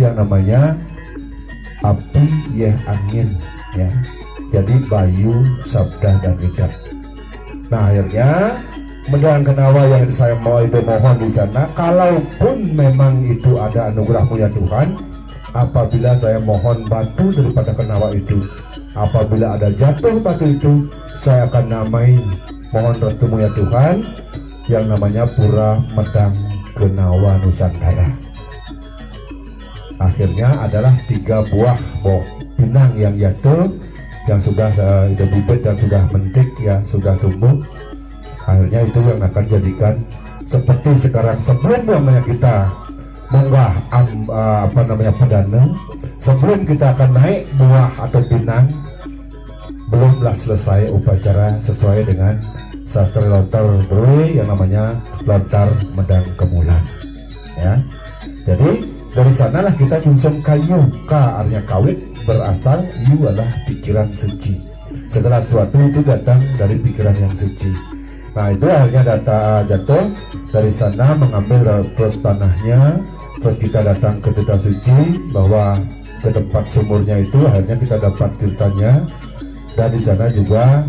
yang namanya api yeh angin ya. Jadi Bayu, Sabda dan Idak. Nah akhirnya Medang Kenawa yang saya mau itu mohon di sana, kalaupun memang itu ada anugerahmu ya Tuhan, apabila saya mohon batu daripada Kenawa itu, apabila ada jatuh batu itu, saya akan namain mohon restumu ya Tuhan yang namanya Pura Medang Kenawa Nusantara. Akhirnya adalah 3 buah pinang yang jatuh, yang sudah bibit dan sudah mentik ya, sudah tumbuh. Akhirnya itu yang akan jadikan seperti sekarang, sebelum namanya kita mengunggah perdana, sebelum kita akan naik buah atau pinang, belumlah selesai upacara sesuai dengan sastra lontar Brui yang namanya lontar Medang Kemulan ya. Jadi dari sanalah kita nyusun kayu, ka artinya kawit, berasal yu adalah pikiran suci. Segala sesuatu itu datang dari pikiran yang suci. Nah itu akhirnya jatuh dari sana, mengambil terus tanahnya, terus kita datang ke tirta suci, bahwa ke tempat sumurnya itu akhirnya kita dapat tirtanya, dan di sana juga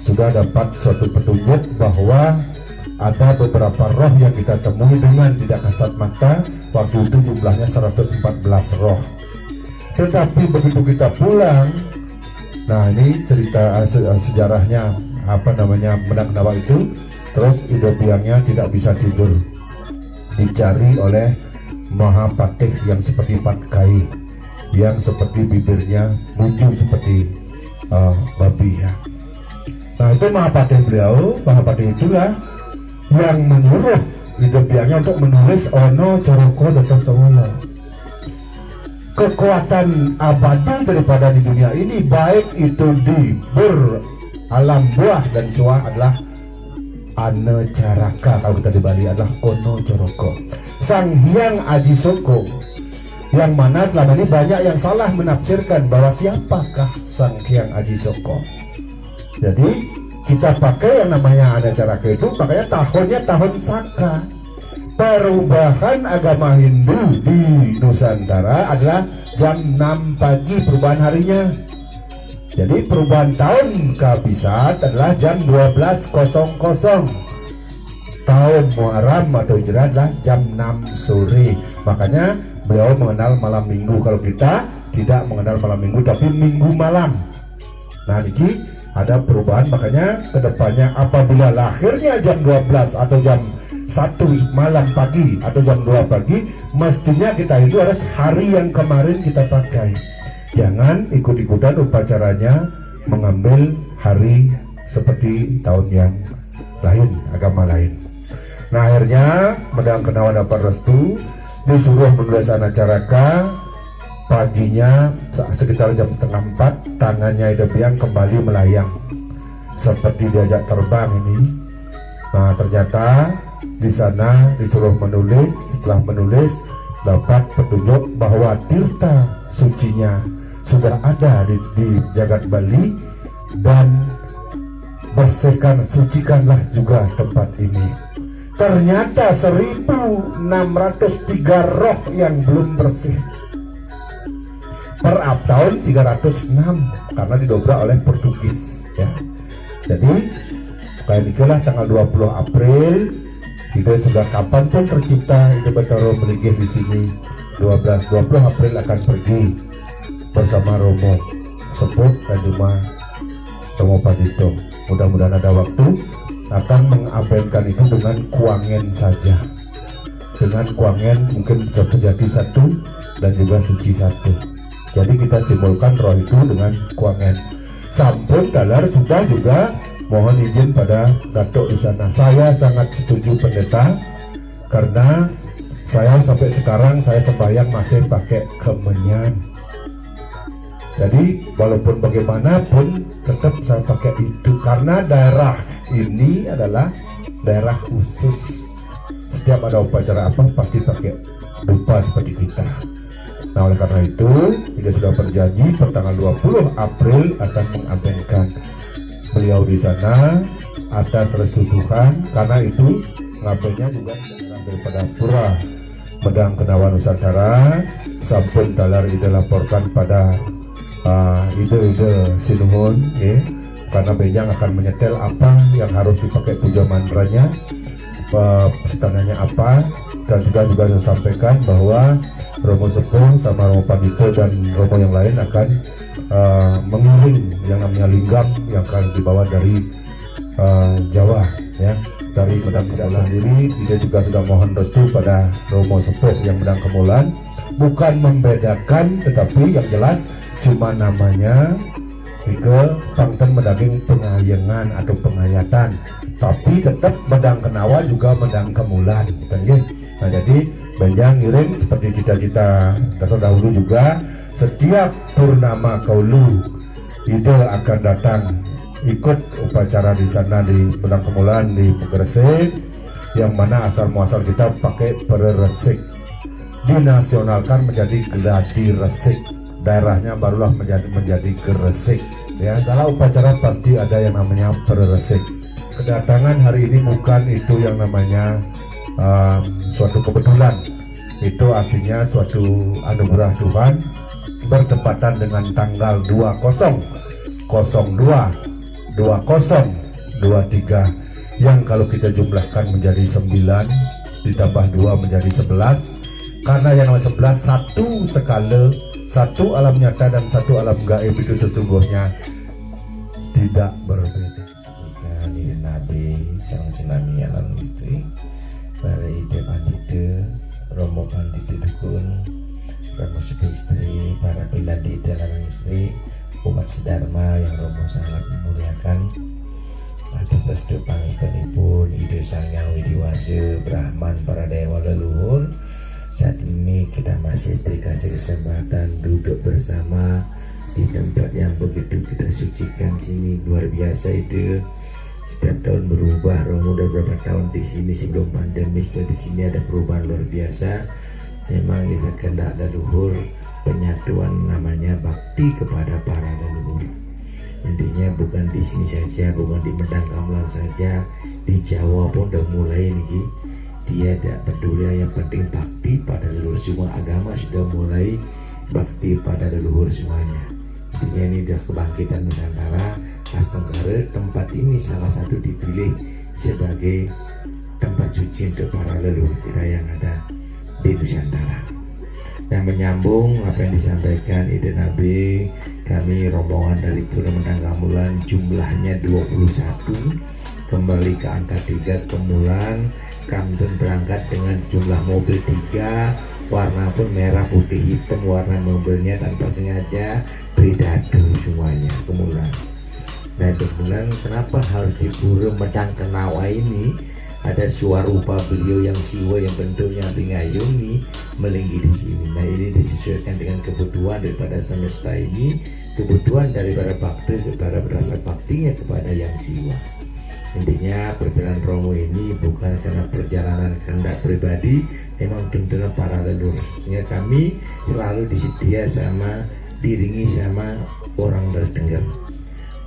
sudah dapat suatu petunjuk bahwa ada beberapa roh yang kita temui dengan tidak kasat mata. Waktu itu jumlahnya 114 roh. Tetapi begitu kita pulang, nah ini cerita sejarahnya Medang Kenawa itu. Terus hidup biangnya tidak bisa tidur, dicari oleh Mahapatih yang seperti patkai, yang seperti bibirnya muncul seperti babi ya. Nah itu Mahapatih itulah yang menyuruh hidup biangnya untuk menulis Ono Coroko Dato Sawolo. Kekuatan abadi daripada di dunia ini, baik itu di alam buah dan suah, adalah Ane Caraka. Kalau kita di Bali adalah Ono Coroko, Sang Hyang Aji Soko, yang mana selama ini banyak yang salah menafsirkan bahwa siapakah Sang Hyang Aji Soko. Jadi kita pakai yang namanya Ane Caraka itu, makanya tahunnya tahun Saka. Perubahan agama Hindu di Nusantara adalah jam 6 pagi perubahan harinya. Jadi perubahan tahun Kabisat adalah jam 12.00. Tahun Muharram atau Hijrah adalah jam 6 sore. Makanya beliau mengenal malam minggu. Kalau kita tidak mengenal malam minggu, tapi minggu malam. Nah ini ada perubahan, makanya kedepannya apabila lahirnya jam 12 atau jam 1 malam pagi atau jam 2 pagi, mestinya kita itu harus hari yang kemarin kita pakai. Jangan ikut-ikutan upacaranya mengambil hari seperti tahun yang lain, agama lain. Nah akhirnya Medang Kenawa dapat restu, disuruh menulis Ane Caraka. Paginya sekitar jam 3:30 tangannya hidup yang kembali melayang seperti diajak terbang ini. Nah ternyata di sana disuruh menulis. Setelah menulis dapat petunjuk bahwa tirta sucinya sudah ada di jagat Bali, dan bersihkan, sucikanlah juga tempat ini. Ternyata 1603 roh yang belum bersih. Per tahun 306 karena didobrak oleh Portugis ya. Jadi kayak itulah tanggal 20 April itu sudah kapan pun tercipta itu Batoro meligih di sini. 20 April akan pergi bersama Romo Sepuh dan Juma Romo Padito. Mudah-mudahan ada waktu akan mengabaikan itu dengan kuangen saja. Dengan kuangen mungkin terjadi satu dan juga suci satu. Jadi kita simbolkan roh itu dengan kuangen. Sampun dalar sudah juga mohon izin pada Datuk di sana. Saya sangat setuju pendeta, karena saya sampai sekarang saya sembahyang masih pakai kemenyan. Jadi walaupun bagaimanapun tetap saya pakai itu, karena daerah ini adalah daerah khusus. Setiap ada upacara apa pasti pakai dupa seperti kita. Nah oleh karena itu kita sudah berjanji pertanggal 20 April akan mengabaikan beliau di sana atas restu Tuhan, karena itu ngabainya juga daripada Pura Medang Kenawan Nusantara sampun dalar ide laporkan pada ide-ide sinuhun karena Benjang akan menyetel apa yang harus dipakai puja mantranya, setananya apa, dan juga saya sampaikan bahwa Romo Sepuh sama Romo Pandito dan Romo yang lain akan mengiring yang namanya linggam yang akan dibawa dari Jawa ya, dari Medang Kemulan sendiri. Dia juga sudah mohon restu pada Romo Sepuh yang Medang Kemulan, bukan membedakan, tetapi yang jelas cuma namanya Ike Pangten Medaging Pengayengan atau pengayatan, tapi tetap Medang Kenawa juga Medang Kemulan kan gitu. Nah jadi Benjang ngiring seperti cita-cita dasar dahulu juga, setiap purnama kaulu ide akan datang ikut upacara di sana di Medang Kemulan di Gresik, yang mana asal muasal kita pakai peresik, dinasionalkan menjadi Gladi Resik, daerahnya barulah menjadi Gresik ya. Segala upacara pasti ada yang namanya peresik. Kedatangan hari ini bukan itu yang namanya suatu kebetulan, itu artinya suatu anugerah Tuhan bertepatan dengan tanggal 20/02/2023 yang kalau kita jumlahkan menjadi 9 ditambah 2 menjadi 11, karena yang namanya 11 satu skala, satu alam nyata dan satu alam gaib itu sesungguhnya tidak berbeda. Jika diri Nabi sang sinami alam istri para ide pandita, Romo Pandita Dukun, Romo Sepuh istri, para piladi dalam istri, umat sedharma yang Romo sangat memuliakan, atas restu pangestanipun Ide Sang Yang Widiwasa Brahman para dewa leluhur. Saat ini kita masih dikasih kesempatan duduk bersama di tempat yang begitu kita sucikan sini. Luar biasa itu. Setiap tahun berubah. Romo udah berapa tahun di sini sebelum pandemi, di sini ada perubahan luar biasa. Memang kita kehendak leluhur, penyatuan namanya bakti kepada para leluhur. Intinya bukan di sini saja, bukan di Medang Kemulan saja, di Jawa pun udah mulai nih. Dia tidak peduli, yang penting bakti pada leluhur. Semua agama sudah mulai bakti pada leluhur semuanya. Intinya ini sudah kebangkitan Nusantara. Astengkara, tempat ini salah satu dipilih sebagai tempat suci untuk para leluhur kita yang ada di Nusantara. Dan menyambung apa yang disampaikan Ide Nabi, kami rombongan dari Pura Medang Kemulan jumlahnya 21, kembali ke angka 3 Kemulan. Kami berangkat dengan jumlah mobil 3, warna pun merah putih hitam, warna mobilnya tanpa sengaja bridado semuanya Kemulan. Nah Kemulan kenapa harus di Pura Medang Kenawa ini? Ada swarupa beliau yang siwa yang bentuknya bingayuni melinggi di sini. Nah ini disesuaikan dengan kebutuhan daripada semesta ini, kebutuhan daripada bakti kepada berasa baktinya kepada yang siwa. Intinya perjalanan Romo ini bukan karena perjalanan kehendak pribadi, memang tuntunan para leluhur. Sehingga kami selalu disedia sama, diringi sama orang dari Tengger,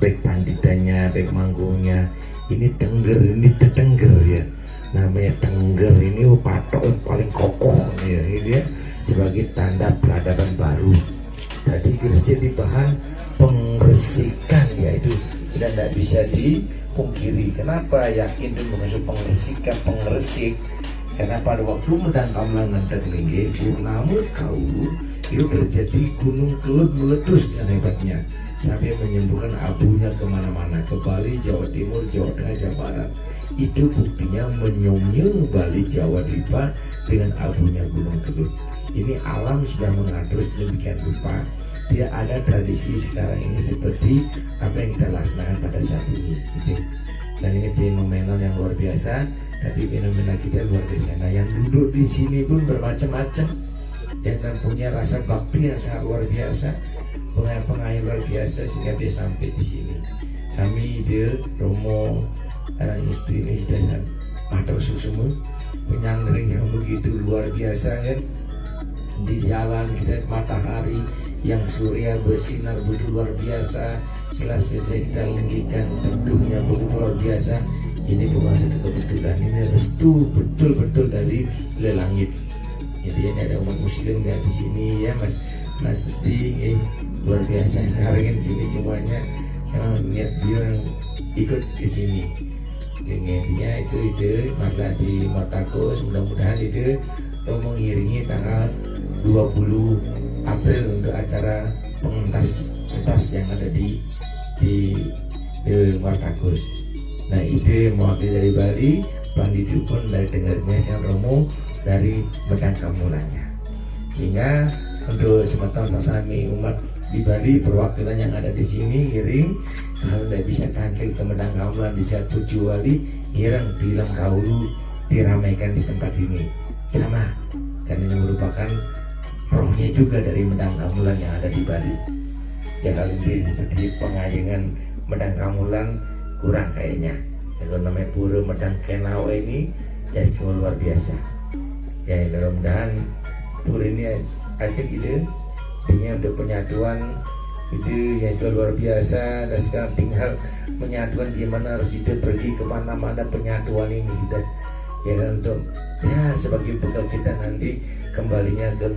baik panditanya, baik manggungnya. Ini Tengger, ini Tengger ya. Namanya Tengger ini patok yang paling kokoh ya, ini ya, sebagai tanda peradaban baru. Tadi Gresik di bahan pengresikan, yaitu dan tidak bisa dipungkiri. Kenapa yakin itu maksud pengresikan, pengresik? Karena pada waktu Medang Kemulan nanti tinggi purnama kau itu terjadi gunung kelut meletus dan hebatnya sampai menyembuhkan abunya kemana-mana, ke Bali, Jawa Timur, Jawa Tengah, Jawa Barat. Itu buktinya menyong Bali, Jawa Dipa dengan abunya gunung kelut. Ini alam sudah mengatur sedemikian rupa. Tidak ada tradisi sekarang ini seperti apa yang kita laksanakan pada saat ini gitu. Dan ini fenomenal yang luar biasa. Tapi fenomena kita luar biasa. Nah yang duduk di sini pun bermacam-macam, yang kan punya rasa bakti yang sangat luar biasa, pengayaan luar biasa sehingga dia sampai di sini. Kami dia Romo istri ini sudah atau semua penyangring yang begitu luar biasa kan. Di jalan kita matahari yang surya bersinar begitu luar biasa, selesai kita linggikan teduhnya begitu luar biasa. Ini bukan satu kebetulan, ini restu betul-betul dari langit. Jadi ini ada umat muslim yang di sini ya Mas Rusdi, luar biasa hargain sini semuanya. Emang niat dia ikut ke sini. Intinya itu masalah di Motakus, mudah-mudahan itu Romo mengiringi tanggal 20 April untuk acara pengentas yang ada di Motakus. Nah itu mewakili dari Bali, Panditu pun dari dengarnya Sang Romo dari Medang Kamulanya. Sehingga untuk semeton sasami umat di Bali perwakilan yang ada di sini ngiring, kalau tidak bisa tampil ke Medang Kamulan di saat Puju Wali, ngiring bilang kaulu diramaikan di tempat ini sama, karena ini merupakan rohnya juga dari Medang Kamulan yang ada di Bali. Ya kalau di pengajengan Medang Kamulan kurang kayaknya. Kalau namanya Pura Medang Kenawa ini ya semua luar biasa. Ya mudah-mudahan Pura ini ajak ide dengan untuk penyatuan itu yang sudah luar biasa, dan sekarang tinggal penyatuan gimana harus itu pergi kemana-mana penyatuan ini sudah ya kan, untuk ya sebagai bekal kita nanti kembalinya ke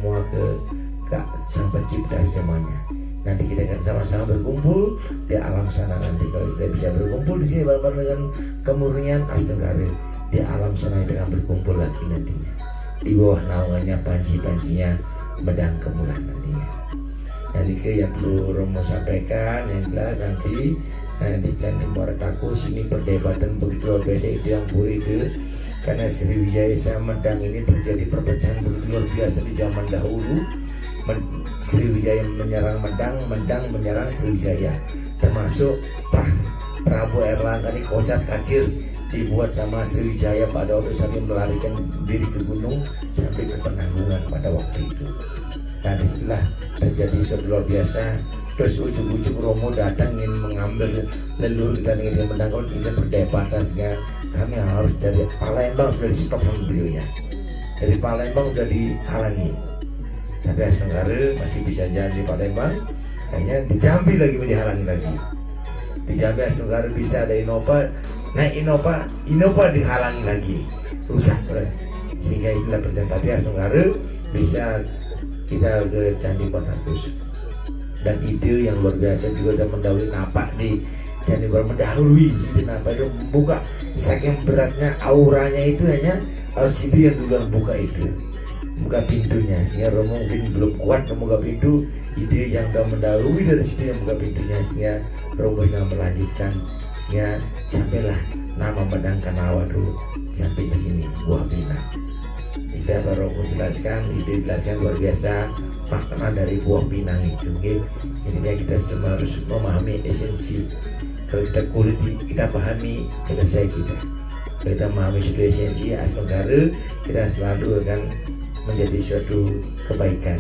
Sang Pencipta semuanya. Nanti kita akan sama-sama berkumpul di alam sana nanti. Kalau kita bisa berkumpul di sini bareng dengan kemurnian Astengkare, di alam sana kita akan berkumpul lagi nantinya di bawah naungannya panci-pancinya Medang Kamulan nantinya. Jadi yang perlu Romo sampaikan yang jelas nanti di Candi Motakus ini perdebatan begitu luar biasa itu yang pura itu, karena Sriwijaya sama Medang ini terjadi perpecahan begitu luar biasa di zaman dahulu. Sriwijaya menyerang Medang, Medang menyerang Sriwijaya, termasuk Prabu Erlangga ini kocat kacir dibuat sama Sriwijaya pada waktu sampai melarikan diri ke gunung sampai ke Penanggungan pada waktu itu. Nah disitulah terjadi suatu luar biasa. Terus ujung-ujung Romo datang ingin mengambil leluhur kita ingin Medang, kalau kita berdebatan sehingga kami harus dari Palembang sudah di stop sama beliaunya, dari Palembang sudah dihalangi. Tapi Astengkare masih bisa jalan di Palembang, hanya di Jambi lagi dihalangi lagi. Di Jambi Astengkare bisa ada Innova, naik Innova dihalangi lagi, rusak sehingga itulah perjalanan. Tapi Astengkare bisa kita ke Candi Motakus, dan ide yang luar biasa juga sudah mendahului napak di Candi Motakus, mendahului itu napak itu membuka, saking beratnya auranya itu hanya harus itu yang duluan buka pintunya, sehingga Romo mungkin belum kuat membuka pintu, ide yang sudah mendahului dari situ yang buka pintunya, sehingga Romo yang melanjutkan, sehingga sampailah nama Medang Kanawa dulu sampai ke sini Buah Pinang. Istilah Romo jelaskan, ide jelaskan luar biasa makna dari Buah Pinang itu. Intinya kita semua harus memahami esensi. Kalau kita kulit kita pahami, selesai kita. Kalau kita memahami suatu esensi Astengkare, kita selalu akan menjadi suatu kebaikan.